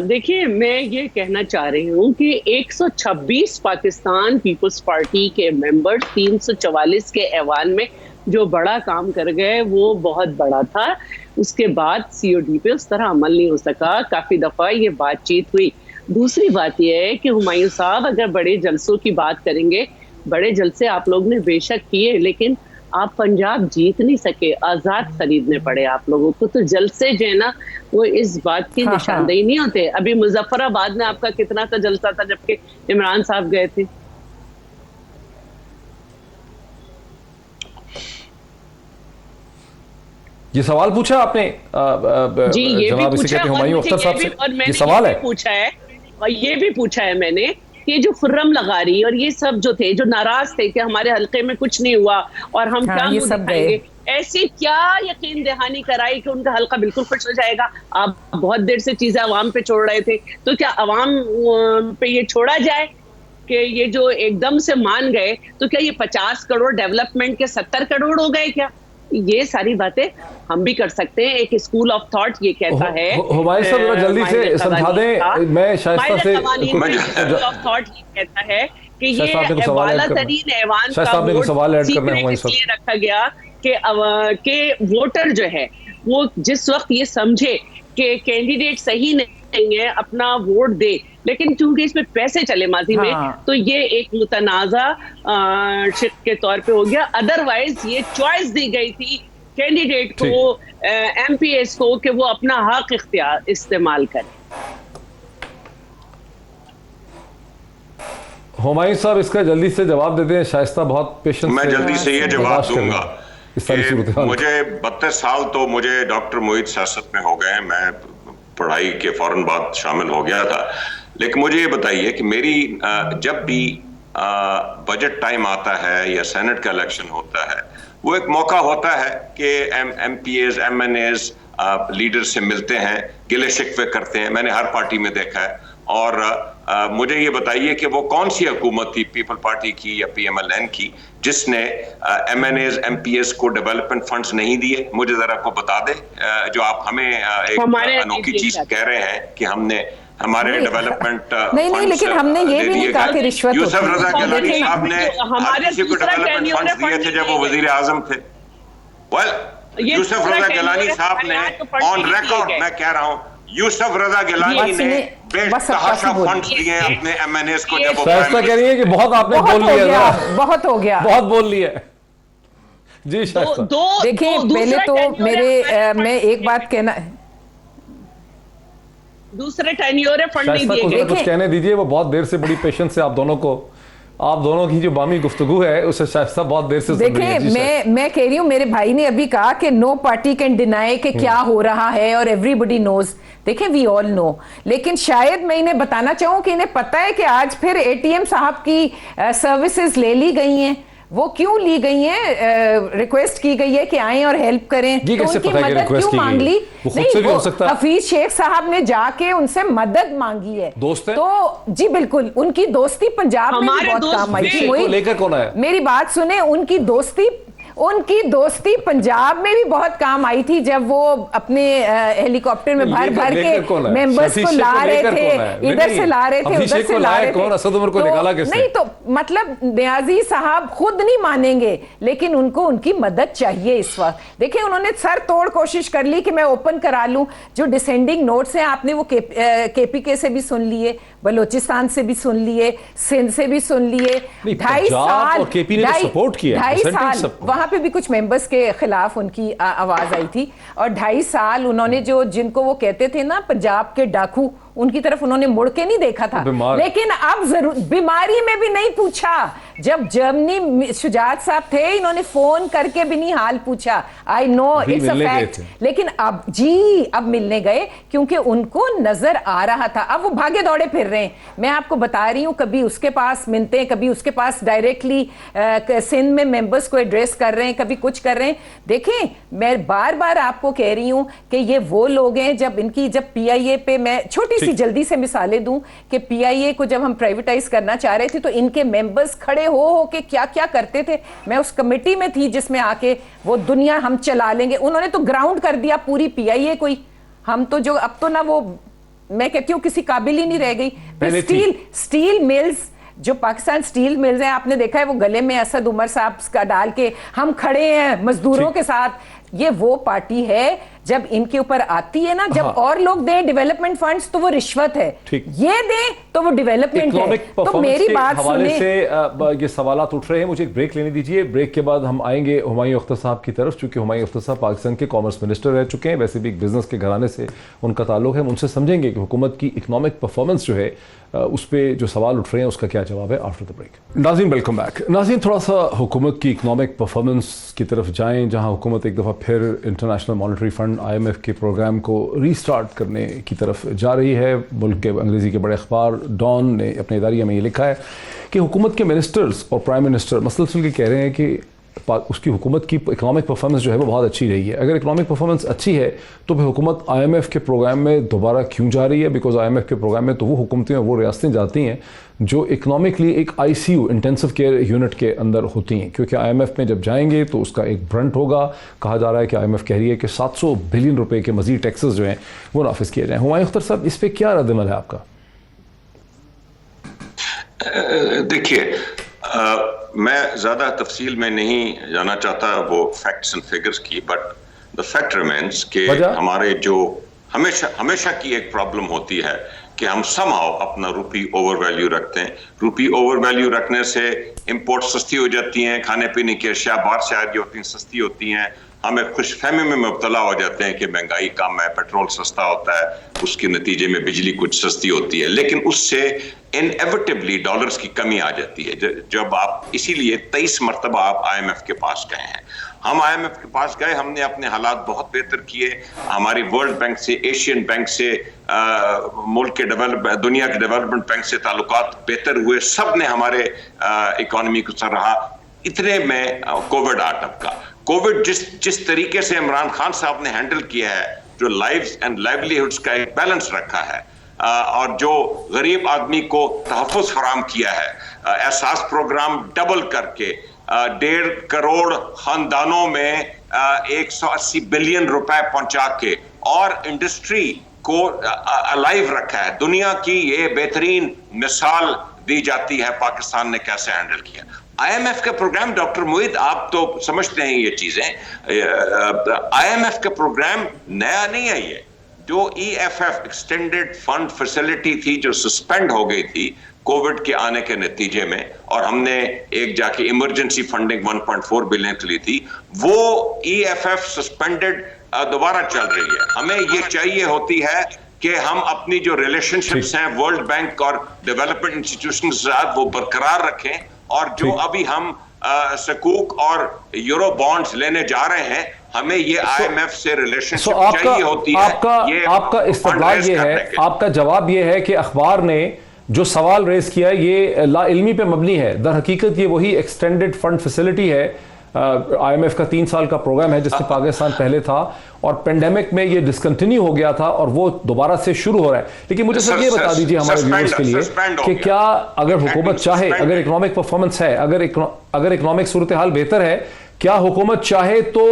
देखिए, मैं ये कहना चाह रही हूँ कि 126 पाकिस्तान पीपल्स पार्टी के मेंबर्स 344 के ऐवान में जो बड़ा काम कर गए वो बहुत बड़ा था। उसके बाद COD पे उस तरह अमल नहीं हो सका, काफ़ी दफ़ा ये बातचीत हुई। दूसरी बात यह है कि हुमायूं साहब अगर बड़े जलसों की बात करेंगे, बड़े जलसे आप लोग ने बेशक किए, लेकिन आप पंजाब जीत नहीं सके, आज़ाद खरीदने पड़े आप लोगों को। तो जलसे जो है ना वो इस बात की निशानदेही नहीं होते। अभी मुजफ्फराबाद में आपका कितना सा जलसा था जबकि इमरान साहब गए थे। ये सवाल पूछा आपने जी, ये भी पूछा, हुमायूं अख्तर साहब से और मैंने ये सवाल है पूछा है, और ये भी पूछा है मैंने कि जो खुर्रम लगारी और ये सब जो थे, जो नाराज थे कि हमारे हल्के में कुछ नहीं हुआ और हम क्या मुंह दिखाएंगे, ऐसी क्या यकीन दहानी कराई कि उनका हल्का बिल्कुल खुश हो जाएगा। आप बहुत देर से चीजें अवाम पे छोड़ रहे थे, तो क्या अवाम पे ये छोड़ा जाए कि ये जो एकदम से मान गए, तो क्या ये 50 करोड़ डेवलपमेंट के 70 करोड़ हो गए क्या? ये सारी बातें हम भी कर सकते हैं। एक स्कूल ऑफ थॉट ये कहता है, हुमायूं साहब जल्दी से समझा दें, मैं शाइस्ता से स्कूल ऑफ थॉट ये कहता है कि ये वालातरीन ऐवान का वोट सीक्रेट इसलिए रखा गया कि वोटर जो है वो जिस वक्त ये समझे कि कैंडिडेट सही नहीं है अपना वोट दे, लेकिन चूंकि इसमें पैसे चले माजी में, तो ये एक मुतनाज़ा शिक के तौर पे हो गया। अदरवाइज ये चॉइस दी गई थी कैंडिडेट को, एमपीएस को, कि वो अपना हक इख्तियार इस्तेमाल करें। हुमायूं साहब इसका जल्दी से जवाब देते हैं, शाइस्ता बहुत पेशेंस मैं जल्दी से ये जवाब दूंगा। मुझे 32 साल तो मुझे डॉक्टर मोहित सियासत में हो गए, मैं पढ़ाई के फौरन बाद शामिल हो गया था, लेकिन मुझे ये बताइए कि मेरी जब भी बजट टाइम आता है या सेनेट का इलेक्शन होता है, वो एक मौका होता है कि एमपीएस एमएनएस लीडर से मिलते हैं, गिले शिकवे करते हैं, मैंने हर पार्टी में देखा है। और मुझे ये बताइए कि वो कौन सी हुकूमत थी, पीपल पार्टी की या पीएमएलएन की, जिसने एमएनएस एमपीएस को डेवलपमेंट फंड्स नहीं दिए? मुझे जरा को बता दे, जो आप हमें एक अनोखी चीज कह रहे हैं कि हमने हमारे डेवलपमेंट नहीं, लेकिन हमने ये भी नहीं कहा कि रिश्वत होती है। यूसुफ रजा गिलानी साहब ने हमारे किसी को डेवलपमेंट फंड्स दिए थे जब वो वजीर आजम थे? यूसुफ रजा गिलानी साहब ने ऑन रिकॉर्ड, मैं कह रहा हूँ, यूसुफ रजा गिलानी ने बेतहाशा फंड्स दिए अपने एमएनएस को। जब शाइस्ता कह रही है कि बहुत आपने बोल लिया, बहुत हो गया, बहुत बोल लिया जी शाइस्ता। देखिए पहले तो मैं एक बात कहना, दूसरे टेन्योर फंड नहीं दिए, कुछ कहने दीजिए। वो बहुत देर से बड़ी पेशेंस से आप दोनों की जो बामी गुफ्तगू है उसे शाइस्ता बहुत देर से देखिए, मैं कह रही हूँ, मेरे भाई ने अभी कहा कि नो पार्टी कैन डिनाई कि क्या हो रहा है और एवरीबडी नोज। देखिए वी ऑल नो, लेकिन शायद मैं इन्हें बताना चाहूँ कि इन्हें पता है कि आज फिर एटीएम साहब की सर्विसेज ले ली गई हैं। वो क्यों ली गई हैं? रिक्वेस्ट की गई है कि आएं और हेल्प करें, तो उनकी मदद क्यों मांग ली? हफीज शेख साहब ने जाके उनसे मदद मांगी है, दोस्त है? तो जी बिल्कुल, उनकी दोस्ती पंजाब में भी बहुत काम आई थी। लेकर कौन आया? मेरी बात सुने, उनकी दोस्ती पंजाब में भी बहुत काम आई थी, जब वो अपने हेलीकॉप्टर में भर के मेंबर्स को ला रहे थे, इधर से ला रहे थे, उधर से ला रहे थे। नहीं तो मतलब न्याजी साहब खुद नहीं मानेंगे, लेकिन उनको उनकी मदद चाहिए इस वक्त। देखिए उन्होंने सर तोड़ कोशिश कर ली कि मैं ओपन करा लूं, जो डिसेंडिंग नोट्स हैं आपने वो केपीके से भी सुन लिए, बलोचिस्तान से भी सुन लिए, सिंध से भी सुन लिए। 2.5 साल वहां पे भी कुछ मेंबर्स के खिलाफ उनकी आवाज आई थी, और 2.5 साल उन्होंने जिनको वो कहते थे ना पंजाब के डाकू, उनकी तरफ उन्होंने मुड़ के नहीं देखा था। लेकिन अब जरूर बीमारी में भी नहीं पूछा। जब जर्मनी शुजात साहब थे, इन्होंने फोन करके भी नहीं हाल पूछा। I know it's a fact, लेकिन अब मिलने गए क्योंकि उनको नजर आ रहा था। अब वो भागे दौड़े फिर रहे हैं। मैं आपको बता रही हूं, कभी उसके पास मिलते हैं, कभी उसके पास डायरेक्टली सिंध में मेंबर्स को एड्रेस कर रहे हैं, कभी कुछ कर रहे हैं। देखें मैं बार बार आपको कह रही हूं कि ये वो लोग हैं, जब पीआईए पे, मैं छोटी जल्दी से मिसालें दूं कि पीआईए को जब हम प्राइवेटाइज करना चाह रहे थे, तो इनके मेंबर्स खड़े हो के क्या क्या करते थे। मैं उस कमेटी में थी जिसमें आके वो दुनिया हम चला लेंगे, उन्होंने तो ग्राउंड कर दिया पूरी पीआईए को ही। हम तो जो अब तो ना, वो मैं कहती हूँ किसी काबिल ही नहीं रह गई। स्टील मिल्स, जो पाकिस्तान स्टील मिल्स हैं, आपने देखा है वो गले में असद उमर साहब का डाल के हम खड़े हैं मजदूरों के साथ। ये वो पार्टी है जब इनके ऊपर आती है ना, जब और लोग दें डेवलपमेंट फंड्स तो वो रिश्वत है, ये दें तो वो डेवलपमेंट है। तो मेरी बात सुने, से ये सवालात उठ रहे हैं। मुझे एक ब्रेक लेने दीजिए, ब्रेक के बाद हम आएंगे हुमायूं अख्तर साहब की तरफ, चूंकि हुमायूं अख्तर साहब पाकिस्तान के कॉमर्स मिनिस्टर रह चुके हैं, वैसे भी एक बिजनेस के घराने से उनका ताल्लुक है। हम उनसे समझेंगे कि हुकूमत की इकनॉमिक परफॉर्मेंस जो है उस पर जो सवाल उठ रहे हैं उसका क्या जवाब है आफ्टर द ब्रेक। नाज़रीन वेलकम बैक। नाज़रीन थोड़ा सा हुकूमत की इकनॉमिक परफॉर्मेंस की तरफ जाएं, जहां हुकूमत एक दफ़ा फिर इंटरनेशनल मॉनेटरी फंड IMF के प्रोग्राम को रीस्टार्ट करने की तरफ जा रही है। मुल्क के अंग्रेज़ी के बड़े अखबार डॉन ने अपने इदारिया में ये लिखा है कि हुकूमत के मिनिस्टर्स और प्राइम मिनिस्टर मसलसल के कह रहे हैं कि उसकी हुकूमत की इकनॉमिक परफॉर्मेंस जो है वो बहुत अच्छी रही है। अगर इकनॉमिक परफॉर्मेंस अच्छी है तो फिर हुकूमत IMF के प्रोग्राम में दोबारा क्यों जा रही है? बिकॉज IMF के प्रोग्राम में तो वो हुकूमतें वो रियासतें जाती हैं जो इकनॉमिकली एक ICU इंटेंसिव केयर यूनिट के अंदर होती हैं, क्योंकि IMF में जब जाएंगे तो उसका एक ब्रंट होगा। कहा जा रहा है कि IMF कह रही है कि 700 बिलियन रुपए के मजीद टैक्सेस जो हैं वो नाफिज किए जाएँ। हुमायूं अख्तर साहब, इस पर क्या रद्दमल है आपका? देखिए, मैं ज़्यादा तफसील में नहीं जाना चाहता वो फैक्ट्स एंड फिगर्स की, बट द फैक्ट रिमेंस कि हमारे जो हमेशा की एक प्रॉब्लम होती है कि हम समहाउ अपना रुपी ओवर वैल्यू रखते हैं। रुपी ओवर वैल्यू रखने से इंपोर्ट सस्ती हो जाती हैं, खाने पीने की अशिया बाहर से आ रही होती हैं सस्ती होती हैं, हमें खुशफहमी में मुब्तला हो जाते हैं कि महंगाई कम है, पेट्रोल सस्ता होता है, उसके नतीजे में बिजली कुछ सस्ती होती है, लेकिन उससे इनएविटेबली डॉलर्स की कमी आ जाती है। जब आप इसीलिए 23 मरतबा आप IMF के पास गए हैं। हम IMF के पास गए, हमने अपने हालात बहुत बेहतर किए, हमारी वर्ल्ड बैंक से, एशियन बैंक से, मुल्क के दुनिया के डेवलपमेंट बैंक से ताल्लुकात बेहतर हुए, सब ने हमारे इकोनॉमी को सराहा। इतने में कोविड आ टपका। कोविड जिस तरीके से इमरान खान साहब ने हैंडल किया है, जो लाइव्स एंड लाइवलीहुड्स का एक बैलेंस रखा है और जो गरीब आदमी को तहफ़्फ़ुज़ फराहम किया है, एहसास प्रोग्राम डबल करके 1.5 करोड़ खानदानों में 180 बिलियन रुपए पहुंचा के और इंडस्ट्री को अलाइव रखा है। दुनिया की ये बेहतरीन मिसाल दी जाती है पाकिस्तान ने कैसे हैंडल किया। IMF का प्रोग्राम, डॉक्टर मोहित आप तो समझते हैं ये चीजें, IMF का प्रोग्राम नया नहीं है। ये जो EFF एक्सटेंडेड फंड फैसिलिटी थी जो सस्पेंड हो गई थी कोविड के आने के नतीजे में, और हमने एक जाके इमरजेंसी फंडिंग 1.4 बिलियन के लिए थी, वो EFF सस्पेंडेड दोबारा चल रही है। हमें ये चाहिए होती है कि हम अपनी जो रिलेशनशिप्स हैं वर्ल्ड बैंक और डेवलपमेंट इंस्टीट्यूशन के साथ वो बरकरार रखें, और जो अभी हम सकूक और यूरो बॉन्ड्स लेने जा रहे हैं, हमें ये IMF से रिलेशनशिप चाहिए होती है। आपका इस्तदलाल ये है, आपका जवाब ये है कि अखबार ने जो सवाल रेज किया है ये लाइल्मी पे मबनी है। दर हकीकत ये वही एक्सटेंडेड फंड फैसिलिटी है, IMF का 3 साल का प्रोग्राम है जिसमें पाकिस्तान पहले था और पेंडेमिक में ये डिसकंटिन्यू हो गया था और वो दोबारा से शुरू हो रहा है। लेकिन मुझे सर ये बता दीजिए हमारे व्यूअर्स के लिए कि क्या अगर हुकूमत चाहे, अगर इकोनॉमिक परफॉर्मेंस है, अगर इकोनॉमिक सूरत हाल बेहतर है, क्या हुकूमत चाहे तो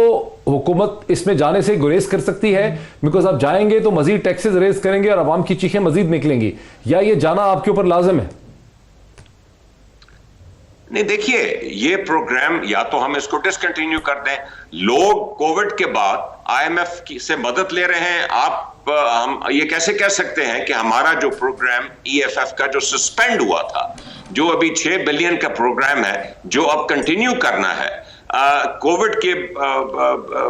हुकूमत इसमें जाने से गुरेज कर सकती है? बिकॉज आप जाएंगे तो मजीद टैक्सेस रेज करेंगे और आवाम की चीखें मजीद निकलेंगी, या ये जाना आपके ऊपर लाजिम है? नहीं, देखिए, ये प्रोग्राम या तो हम इसको डिसकंटिन्यू कर दें। लोग कोविड के बाद IMF से मदद ले रहे हैं। हम ये कैसे कह सकते हैं कि हमारा जो प्रोग्राम EFF का जो सस्पेंड हुआ था, जो अभी 6 बिलियन का प्रोग्राम है, जो अब कंटिन्यू करना है कोविड के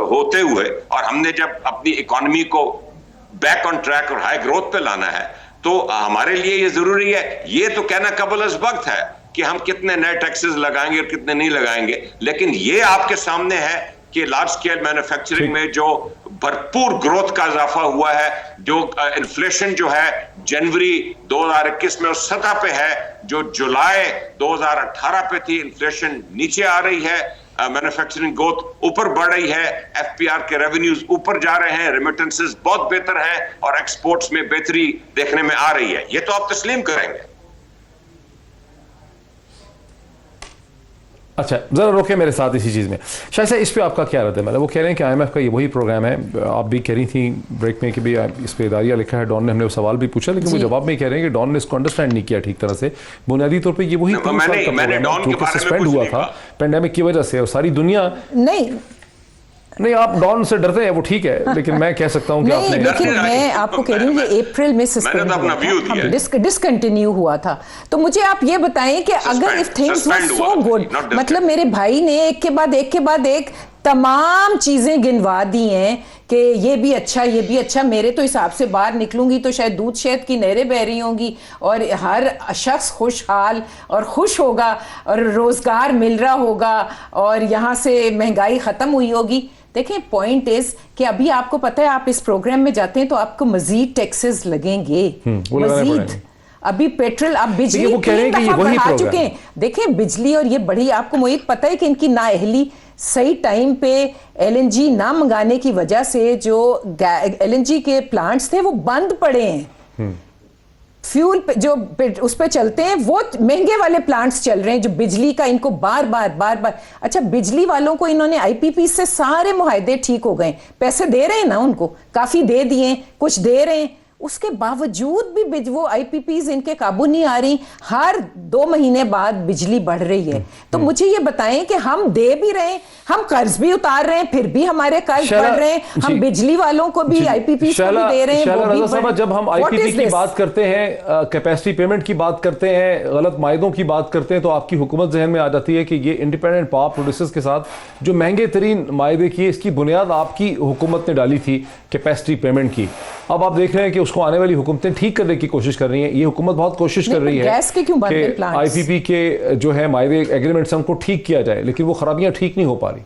होते हुए, और हमने जब अपनी इकोनॉमी को बैक ऑन ट्रैक और हाई ग्रोथ पे लाना है, तो हमारे लिए ये जरूरी है। ये तो कहना कबल अज़ वक्त है कि हम कितने नए टैक्सेस लगाएंगे और कितने नहीं लगाएंगे, लेकिन ये आपके सामने है कि लार्ज स्केल मैन्युफैक्चरिंग में जो भरपूर ग्रोथ का इजाफा हुआ है, जो इन्फ्लेशन जो है जनवरी 2021 में उस सतह पे है जो जुलाई 2018 पे थी। इन्फ्लेशन नीचे आ रही है, मैन्युफैक्चरिंग ग्रोथ ऊपर बढ़ रही है, FPR के रेवेन्यूज ऊपर जा रहे हैं, रेमिटेंसेस बहुत बेहतर है और एक्सपोर्ट्स में बेहतरी देखने में आ रही है। ये तो आप तस्लीम करेंगे। अच्छा, जरा रोके मेरे साथ इसी चीज़ में। शायद से इस पे आपका क्या रहता है? मतलब वो कह रहे हैं कि IMF का ये वही प्रोग्राम है। आप भी कह रही थी ब्रेक में कि भी इस पे इदारिया लिखा है, डॉन ने, हमने वो सवाल भी पूछा, लेकिन वो जवाब में कह रहे हैं कि डॉन ने इसको अंडरस्टैंड नहीं किया ठीक तरह से। बुनियादी तौर पर ये वही जो कि सस्पेंड हुआ था पेंडेमिक की वजह से, और सारी दुनिया नहीं, आप डॉन से डरते हैं वो ठीक है, लेकिन मैं कह सकता हूं कि आपने, लेकिन मैं आपको कह रही हूँ कि अप्रैल में सस्पेंड हुआ था, डिसकंटिन्यू हुआ था। तो मुझे आप ये बताएं कि अगर if things were so good, मतलब मेरे भाई ने एक के बाद एक तमाम चीजें गिनवा दी हैं कि ये भी अच्छा, ये भी अच्छा, मेरे तो हिसाब से बाहर निकलूंगी तो शायद दूध शहद की नहरें बह रही होंगी और हर शख्स खुशहाल और खुश होगा और रोजगार मिल रहा होगा और यहाँ से महंगाई खत्म हुई होगी। देखें, पॉइंट इज कि अभी आपको पता है आप इस प्रोग्राम में जाते हैं तो आपको मजीद टैक्सेस लगेंगे, मजीद। अभी पेट्रोल, आप बिजली वो कह रहे हैं कि ये वही बढ़ा प्रोग्राम चुके हैं। देखिए बिजली और ये बढ़ी, आपको मोहित पता है कि इनकी नाअहली, सही टाइम पे एलएनजी ना मंगाने की वजह से जो एलएनजी के प्लांट्स थे वो बंद पड़े हैं। फ्यूल पे जो उस पे चलते हैं वो महंगे वाले प्लांट्स चल रहे हैं, जो बिजली का इनको बार बार अच्छा, बिजली वालों को इन्होंने आईपीपी से सारे मुआहदे ठीक हो गए, पैसे दे रहे हैं ना, उनको काफी दे दिए, कुछ दे रहे हैं, उसके बावजूद भी वो आईपीपीज इनके काबू नहीं आ रही। हर 2 महीने बाद बिजली बढ़ रही है। तो मुझे ये बताएं कि हम दे भी रहे हैं, हम कर्ज भी उतार रहे हैं, फिर भी हमारे कर्ज बढ़ रहे हैं, हम बिजली वालों को भी आईपीपी को भी दे रहे हैं, वो भी जब हम आईपीपी की बात करते हैं, कैपेसिटी पेमेंट की बात करते हैं, गलत मायदों की बात करते हैं, तो आपकी हुकूमत जहन में आ जाती है कि ये इंडिपेंडेंट पावर प्रोड्यूसर्स के साथ जो महंगे तरीन मायदे किए, इसकी बुनियाद आपकी हुकूमत ने डाली थी कैपेसिटी पेमेंट की। अब आप देख रहे हैं कि उसको आने वाली हुकूमतें ठीक करने की कोशिश कर रही हैं। ये हुकूमत बहुत कोशिश कर रही है कि आईपीपी के जो है मायदे एग्रीमेंट्स उनको ठीक किया जाए, लेकिन वो खराबियां ठीक नहीं हो पा रही।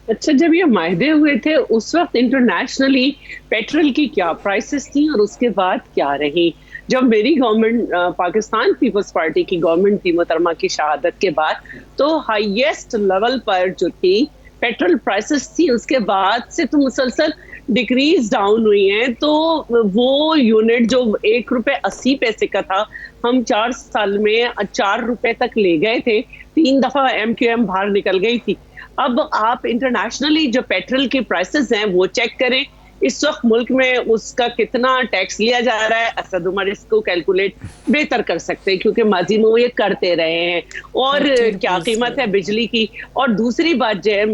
अच्छा, जब ये मायदे हुए थे उस वक्त इंटरनेशनली पेट्रोल की क्या प्राइसेस थी और उसके बाद क्या रही? जब मेरी गवर्नमेंट, पाकिस्तान पीपल्स पार्टी की गवर्नमेंट थी मोहतरमा की शहादत के बाद, तो हाईएस्ट लेवल पर जो थी पेट्रोल प्राइसेस थी, उसके बाद से तो मुसलसल डिक्रीज डाउन हुई हैं। तो वो यूनिट जो ₹1.80 का था, हम 4 साल में 4 रुपए तक ले गए थे, 3 दफा MQM बाहर निकल गई थी। अब आप इंटरनेशनली जो पेट्रोल के प्राइसेस हैं वो चेक करें, इस वक्त मुल्क में उसका कितना टैक्स लिया जा रहा है। असद उमर इसको कैलकुलेट बेहतर कर सकते हैं क्योंकि माजी में वो ये करते रहे हैं। और क्या कीमत है बिजली की। और दूसरी बात जो है,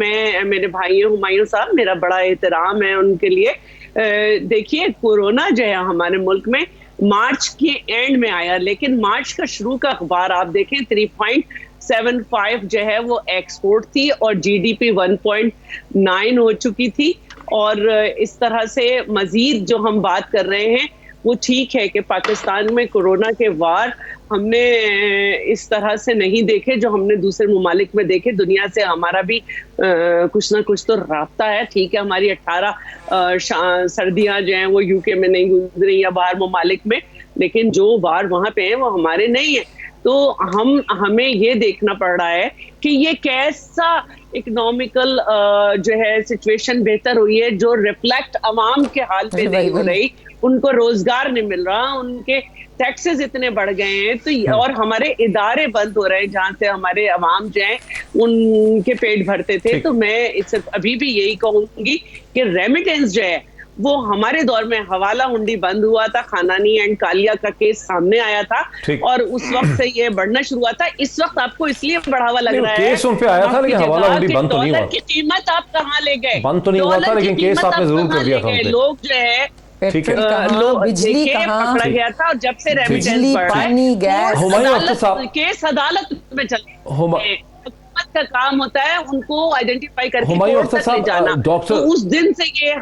मेरे भाई हुमायूं साहब, मेरा बड़ा एहतराम है उनके लिए। देखिए कोरोना जो है हमारे मुल्क में मार्च के एंड में आया, लेकिन मार्च का शुरू का अखबार आप देखें 3.75 जो है वो एक्सपोर्ट थी और GDP 1.9 हो चुकी थी। और इस तरह से मजीद जो हम बात कर रहे हैं वो ठीक है कि पाकिस्तान में कोरोना के वार हमने इस तरह से नहीं देखे जो हमने दूसरे ममालिक में देखे। दुनिया से हमारा भी कुछ ना कुछ तो राब्ता है। ठीक है, हमारी 18 सर्दियां जो हैं वो UK में नहीं गुजरी या बाहर ममालिक में, लेकिन जो वार वहां पे हैं वो हमारे नहीं है। तो हमें ये देखना पड़ रहा है कि ये कैसा इकोनॉमिकल जो है सिचुएशन बेहतर हुई है जो रिफ्लेक्ट अवाम के हाल पे नहीं हो रही। उनको रोजगार नहीं मिल रहा, उनके टैक्सेस इतने बढ़ गए हैं, तो और हमारे इदारे बंद हो रहे हैं जहां से हमारे अवाम जो है उनके पेट भरते थे। तो मैं इससे अभी भी यही कहूंगी कि रेमिटेंस जो है वो हमारे दौर में हवाला हुंडी बंद हुआ था, खानानी एंड कालिया का केस सामने आया था और उस वक्त से ये बढ़ना शुरू हुआ था। इस वक्त आपको इसलिए बढ़ावा लग रहा है, केस उन पे आया था लेकिन हवाला हुंडी बंद तो नहीं हुआ। डॉलर की कीमत आप कहां ले गए? बंद तो नहीं हुआ था, लेकिन केस आपने जरूर कर दिया था। लोग जो है बिजली पकड़ा गया था और जब से रेमिटेंस केस अदालत में चले, हुकूमत का काम होता है उनको आइडेंटिफाई करके कोर्ट तक ले जाना। तो उस दिन से ये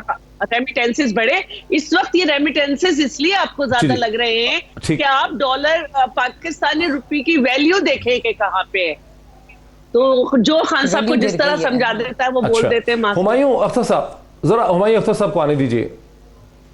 रेमिटेंसेस बढ़े। इस वक्त ये रेमिटेंसेस इसलिए आपको ज्यादा लग रहे हैं कि आप डॉलर पाकिस्तानी रुपये की वैल्यू देखें कि कहाँ पे है। तो जो खान साहब को जिस तरह समझा देता है वो बोल देते हैं। हुमायूं अख्तर साहब, जरा हुमायूं अख्तर साहब को आने दीजिए,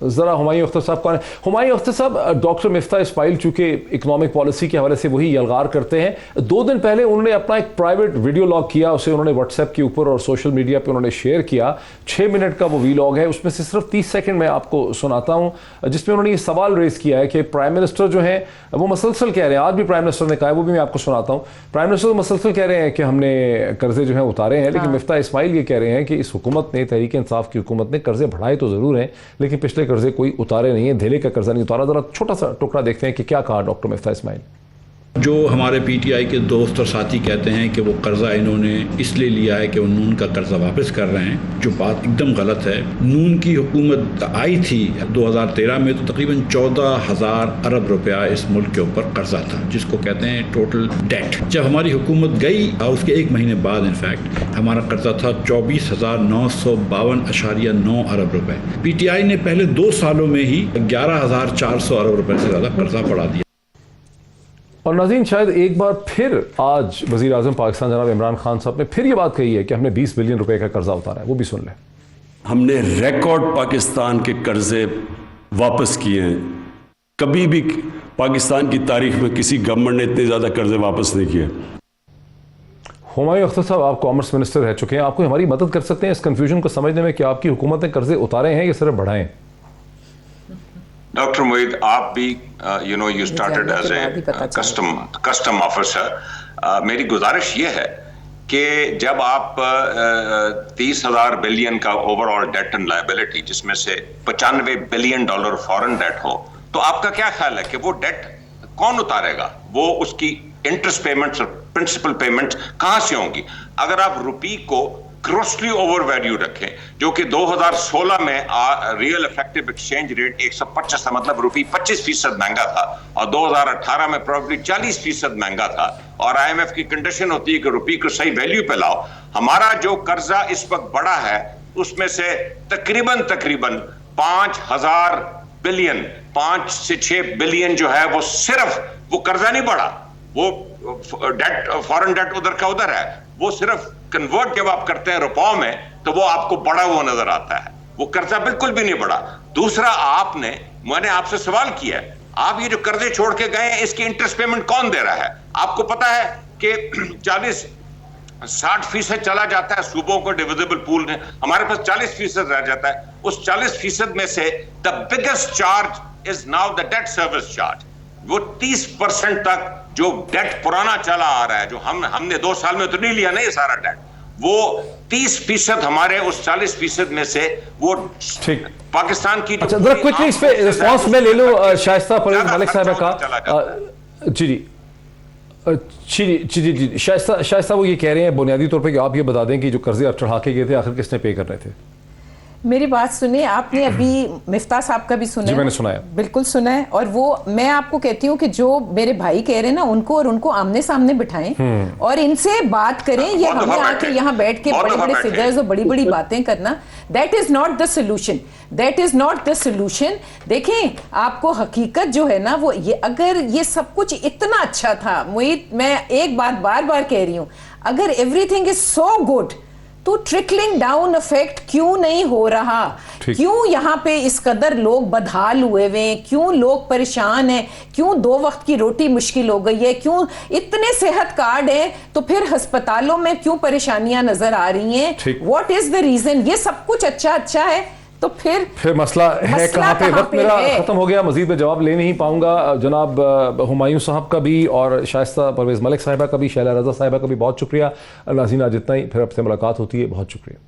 ज़रा हुमायूं अख्तर साहब को। हुमायूं अख्तर साहब, डॉक्टर मिफ्ता इस्माइल चूँकि इकनॉमिक पॉलिसी के हवाले से वही यलगार करते हैं, 2 दिन पहले उन्होंने अपना एक प्राइवेट वीडियो लॉग किया, उसे उन्होंने व्हाट्सएप के ऊपर और सोशल मीडिया पे उन्होंने शेयर किया। 6 मिनट का वो वीलॉग है, उसमें से सिर्फ 30 सेकंड मैं आपको सुनाता हूँ, जिसमें उन्होंने ये सवाल रेज किया है कि प्राइम मिनिस्टर जो है वो मसलसल कह रहे हैं, आज भी प्राइम मिनिस्टर ने कहा है, वो भी मैं आपको सुनाता हूँ। प्राइम मिनिस्टर मसलसल कह रहे हैं कि हमने कर्जे जो हैं उतारे हैं, लेकिन मिफ्ता इस्माइल ये कह रहे हैं कि इस हुकूमत ने, तहरीक इंसाफ की हुकूमत ने कर्जे बढ़ाए तो ज़रूर हैं, लेकिन पिछले कर्जे कोई उतारे नहीं है, धेले का कर्जा नहीं उतारा। जरा छोटा सा टुकड़ा देखते हैं कि क्या कहा डॉक्टर मिफ्ता इस्माइल। जो हमारे PTI के दोस्त और साथी कहते हैं कि वो कर्जा इन्होंने इसलिए लिया है कि वो नून का कर्जा वापस कर रहे हैं, जो बात एकदम गलत है। नून की हुकूमत आई थी 2013 में तो तकरीबन 14,000 अरब रुपया इस मुल्क के ऊपर कर्जा था, जिसको कहते हैं टोटल डेट। जब हमारी हुकूमत गई उसके 1 महीने बाद इनफैक्ट हमारा कर्जा था 24,952.9 अरब रुपए। PTI ने पहले 2 सालों में ही 11,400 अरब रुपए से ज़्यादा कर्जा बढ़ा दिया। और नाज़रीन, शायद एक बार फिर आज वज़ीर आज़म पाकिस्तान जनाब इमरान खान साहब ने फिर ये बात कही है कि हमने 20 बिलियन रुपए का कर्जा उतारा है, वो भी सुन लें। हमने रिकॉर्ड पाकिस्तान के कर्जे वापस किए हैं। कभी भी पाकिस्तान की तारीख में किसी गवर्नमेंट ने इतने ज़्यादा कर्जे वापस नहीं किए। हुमायूं अख्तर साहब, आप कॉमर्स मिनिस्टर रह चुके हैं, आपको हमारी मदद कर सकते हैं इस कंफ्यूजन को समझने में कि आपकी हुकूमत ने कर्जे उतारे हैं या सिर्फ बढ़ाएं? डॉक्टर मोईद, आप भी you started as a custom officer. मेरी गुजारिश ये है कि जब आप 30,000 बिलियन का ओवरऑल डेट एंड लायबिलिटी, जिसमें से $95 बिलियन फॉरेन डेट हो, तो आपका क्या ख्याल है कि वो डेट कौन उतारेगा? वो उसकी इंटरेस्ट पेमेंट्स और प्रिंसिपल पेमेंट्स कहां से होंगी? अगर आप रुपी को ग्रोसली ओवर वैल्यू रखें, जो कि 2016 में रियल इफेक्टिव एक्सचेंज रेट 125 था, मतलब रुपी 25% महंगा था, और 2018 में प्रोबेबली 40% महंगा था, और IMF की कंडीशन होती है कि रुपी को सही वैल्यू पे लाओ। हमारा जो कर्जा इस वक्त बड़ा है उसमें से तकरीबन 5,000 बिलियन, 5 से 6 बिलियन जो है वो सिर्फ वो कर्जा नहीं बढ़ा, वो डेट, फॉरेन डेट उधर का उधर है, वो सिर्फ कन्वर्ट जब आप करते हैं रुपयों में तो वो आपको बढ़ा हुआ नजर आता है, वो कर्जा बिल्कुल भी नहीं बढ़ा। दूसरा, मैंने आपसे सवाल किया है, आप ये जो कर्जे छोड़ के गए हैं इसकी इंटरेस्ट पेमेंट कौन दे रहा है? आपको पता है कि 40-60% चला जाता है सूबों को डिविजिबल पूल में, हमारे पास 40% रह जाता है। उस 40% में से the biggest charge is now the debt service charge. वो 30% तक जो डेट पुराना चला आ रहा है, जो हमने 2 साल में तो नहीं लिया ना ये सारा डेट, वो 30% हमारे उस 40% में से वो ठीक पाकिस्तान की। अच्छा, जरा क्विकली इस पे रिस्पांस में ले लो। शाइस्ता परवेज मलिक साहब का जी शाइस्ता वो ये कह रहे हैं बुनियादी तौर पे कि आप ये बता दें कि जो कर्जे आप चढ़ा के गए थे आखिर किसने पे कर रहे थे? मेरी बात सुनिए, आपने अभी मिफ्ता साहब का भी सुना जी, है? मैंने सुना है, बिल्कुल सुना है। और वो मैं आपको कहती हूँ कि जो मेरे भाई कह रहे हैं ना, उनको और उनको आमने सामने बिठाएं और इनसे बात करें। ये हमें आके यहाँ बैठ के बड़े बड़े फिगर्स और बड़ी बड़ी बातें करना, that is not the solution, that is not the solution. देखें, आपको हकीकत जो है ना, वो ये, अगर ये सब कुछ इतना अच्छा था, मैं एक बात बार बार कह रही हूँ, अगर एवरीथिंग इज सो गुड तो ट्रिकलिंग डाउन इफेक्ट क्यों नहीं हो रहा? क्यों यहाँ पे इस कदर लोग बदहाल हुए हुए हैं? क्यों लोग परेशान हैं? क्यों 2 वक्त की रोटी मुश्किल हो गई है? क्यों इतने सेहत कार्ड हैं तो फिर अस्पतालों में क्यों परेशानियां नजर आ रही हैं? What is the reason? ये सब कुछ अच्छा है तो फिर मसला है कहाँ पे? वक्त मेरा खत्म हो गया, मजीद में जवाब ले नहीं पाऊंगा। जनाब हुमायूं साहब का भी और शाइस्ता परवेज मलिक साहिबा का भी, शैला रजा साहिबा का भी बहुत शुक्रिया। नाज़रीन, आज इतना ही, फिर आपसे मुलाकात होती है। बहुत शुक्रिया।